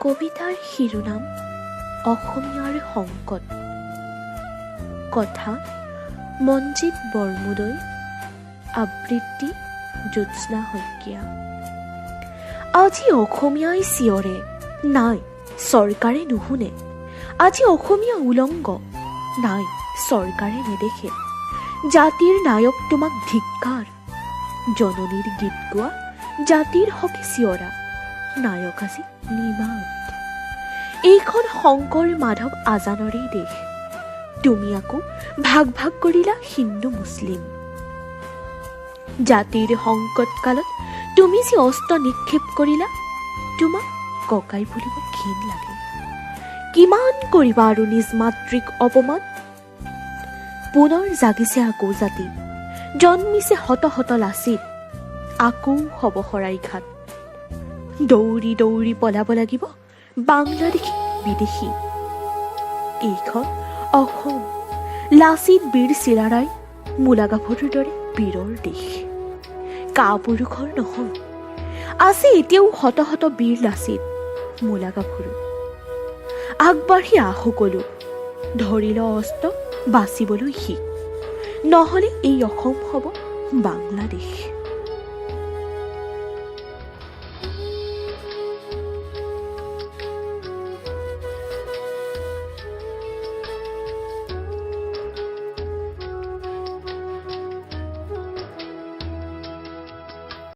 কবিতাৰ শিৰোনাম অসমীয়াৰ সংকট। কথা মনজিত বৰমুদৈ, আবৃত্তি জ্যোৎস্না শইকীয়া। আজি অসমীয়াই চিঞৰে, নাই চৰকাৰে নুশুনে। আজি অসমীয়া উলংগ, নাই চৰকাৰে নেদেখে। জাতিৰ নায়ক তোমাক ধিক্কাৰ, জননীৰ গীত গোৱা, জাতিৰ হকে চিঞৰা, নায়ক আজি নিমাত। এইখন শংকৰ মাধৱ আজানৰে দেশ, তুমি আকৌ ভাগ ভাগ কৰিলা হিন্দু মুছলিম। জাতিৰ সংকট কালত তুমি যি অস্ত্ৰ নিক্ষেপ কৰিলা, তোমাক ককাই বুলিব ঘিণ লাগে। কিমান কৰিবা আৰু নিজ মাতৃক অপমান? পুনৰ জাগিছে আকৌ জাতি, জন্মিছে শত শত লাচিত, আকৌ হব শৰাইঘাট। দৌৰি দৌৰি পলাব লাগিব বাংলাদেশী বিদেশী। এইখন অসম, লাচিত বীৰ চিলাৰায় মূলা গাভৰুৰ দৰে বীৰৰ দেশ। কাপুৰুষৰ নহয়, আছে এতিয়াও শত শত বীৰ লাচিত মূলা গাভৰু। আগবাঢ়ি আহ সকলো, ধৰি ল অস্ত্ৰ, বাচিবলৈ শিক, নহলে এই অসম হব বাংলাদেশ।